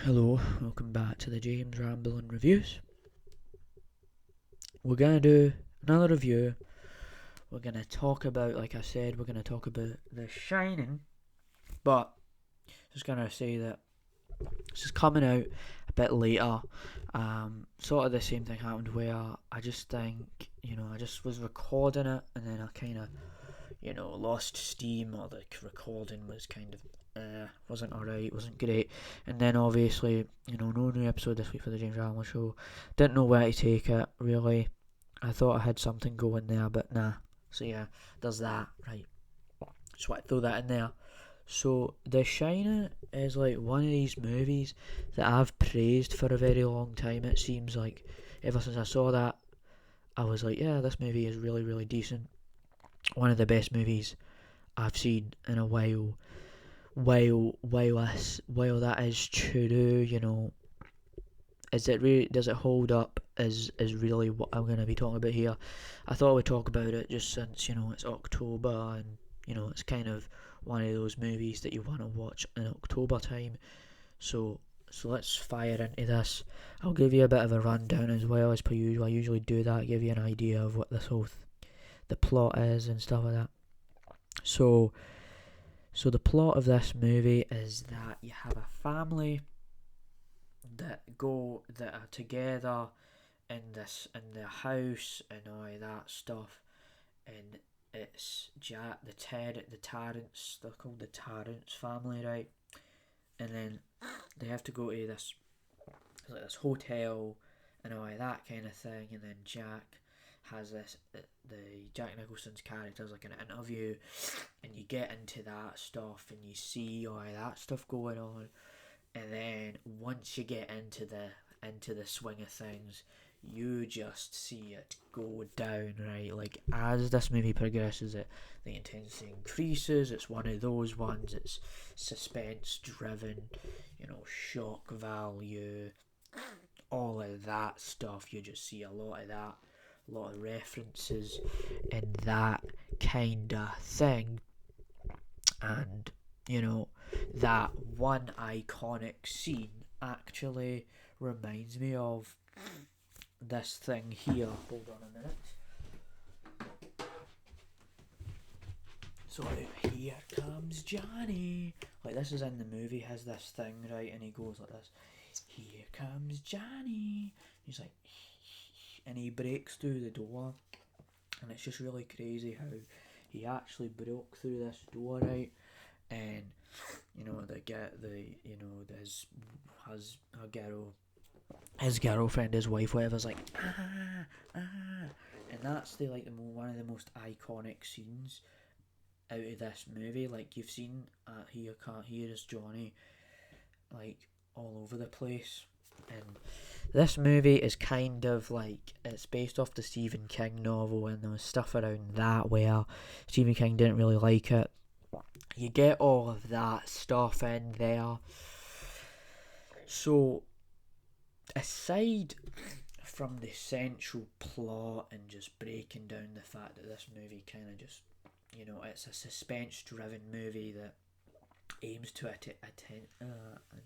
Hello, welcome back to the James Rambling Reviews. We're going to do another review. We're going to talk about, like I said, we're going to talk about The Shining. But just going to say that this is coming out a bit later. Sort of the same thing happened where I just think, I just was recording it and then I kind of, lost steam, or the recording was kind of wasn't alright, wasn't great. And then obviously, no new episode this week for the James Rambling Show. Didn't know where to take it, really. I thought I had something going there, but nah. So yeah, there's that, right. Just want to throw that in there. So, The Shining is like one of these movies that I've praised for a very long time. It seems like ever since I saw that, I was like, yeah, this movie is really, really decent. One of the best movies I've seen in a while. While that is true, is it really, does it hold up? Is really what I'm going to be talking about here. I thought I would talk about it just since it's October, and it's kind of one of those movies that you want to watch in October time. So let's fire into this. I'll give you a bit of a rundown as well as per usual. I usually do that, give you an idea of what this whole the plot is and stuff like that. So the plot of this movie is that you have a family that are together in their house and all that stuff, and it's the Torrance, they're called the Torrance family, right? And then they have to go to this hotel and all that kind of thing, and then Jack has this the Jack Nicholson's character is like an interview, and you get into that stuff and you see all that stuff going on, and then once you get into the swing of things, you just see it go down, right? Like, as this movie progresses, the intensity increases. It's one of those ones. It's suspense driven, shock value, all of that stuff. You just see a lot of that, a lot of references and that kind of thing. And that one iconic scene actually reminds me of this thing here. Hold on a minute. So, here comes Johnny. Like, this is in the movie, has this thing, right? And he goes like this. Here comes Johnny. He's like, and he breaks through the door. And it's just really crazy how he actually broke through this door, right? And his girlfriend, his wife, whatever's like, and that's one of the most iconic scenes out of this movie. Like, you've seen Here is Johnny, like, all over the place. And this movie is kind of like, it's based off the Stephen King novel, and there was stuff around that where Stephen King didn't really like it. You get all of that stuff in there. So, aside from the central plot and just breaking down the fact that this movie kind of just, it's a suspense-driven movie that aims to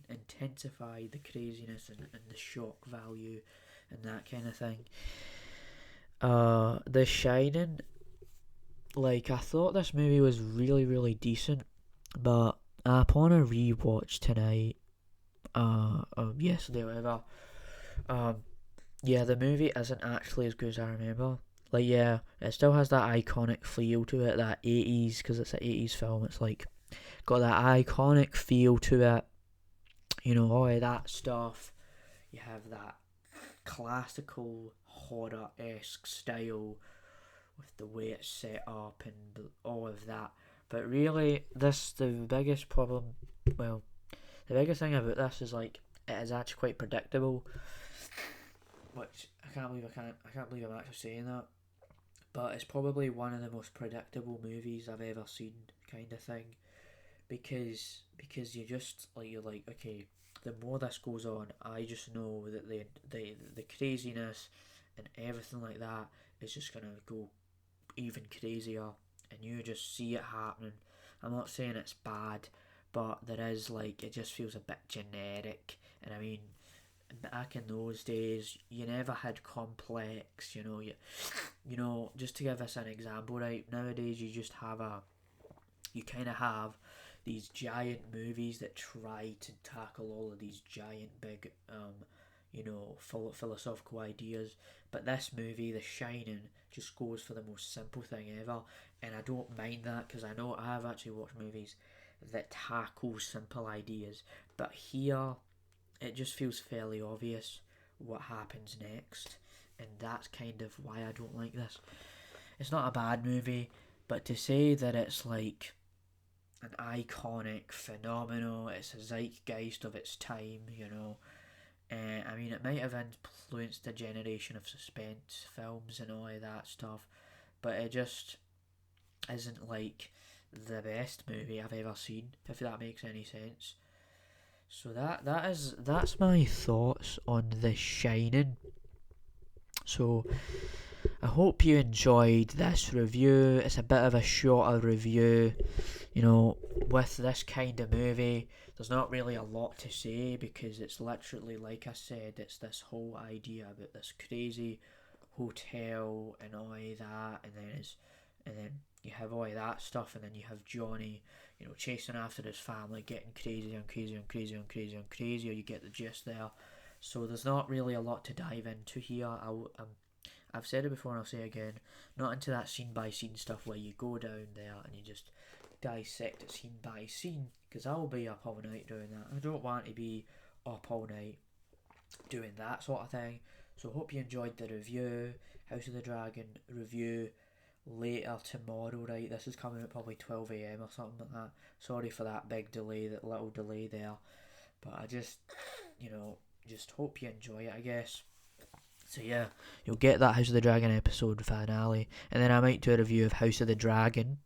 intensify the craziness and the shock value and that kind of thing. The Shining, like, I thought this movie was really, really decent, but upon a rewatch tonight, yesterday or whatever, the movie isn't actually as good as I remember. Like, yeah, it still has that iconic feel to it, that 80s, because it's an 80s film, it's like, got that iconic feel to it, all of that stuff. You have that classical horror-esque style with the way it's set up and all of that. But really, the biggest thing about this is, like, it is actually quite predictable, which I can't believe I'm actually saying that. But it's probably one of the most predictable movies I've ever seen, kind of thing, because you're like, okay, the more this goes on, I just know that the craziness and everything like that is just gonna go even crazier, and you just see it happening. I'm not saying it's bad, but there is like, it just feels a bit generic. And I mean, back in those days, you never had complex, you know, just to give us an example, right? Nowadays, you kind of have these giant movies that try to tackle all of these giant, big, philosophical ideas. But this movie, The Shining, just goes for the most simple thing ever, and I don't mind that because I know I have actually watched movies that tackle simple ideas, but here it just feels fairly obvious what happens next, and that's kind of why I don't like this. It's not a bad movie, but to say that it's like an iconic phenomenon, it's a zeitgeist of its time, I mean, it might have influenced a generation of suspense films and all of that stuff, but it just isn't like the best movie I've ever seen, if that makes any sense. So that's my thoughts on The Shining. So I hope you enjoyed this review. It's a bit of a shorter review. With this kind of movie, there's not really a lot to say because it's literally, like I said, it's this whole idea about this crazy hotel and all of that, and then you have all of that stuff, and then you have Johnny, chasing after his family, getting crazier and crazier and crazier and crazier and crazier. You get the gist there. So there's not really a lot to dive into here. I've said it before and I'll say it again, not into that scene by scene stuff where you go down there and you just dissect it scene by scene, because I'll be up all night doing that. I don't want to be up all night doing that sort of thing. So hope you enjoyed the review, House of the Dragon review later tomorrow, right? This is coming at probably 12 a.m. or something like that. Sorry for that big delay, that little delay there. But I just hope you enjoy it, I guess. So yeah, you'll get that House of the Dragon episode finale, and then I might do a review of House of the Dragon,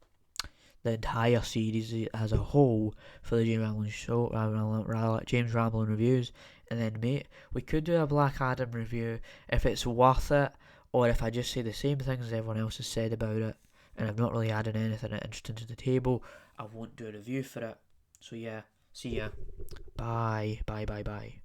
the entire series as a whole, for the James Ramblin' Show, James Ramblin' Reviews. And then, mate, we could do a Black Adam review if it's worth it, or if I just say the same things as everyone else has said about it, and I've not really added anything interesting to the table, I won't do a review for it. So yeah, see ya. Bye, bye, bye, bye.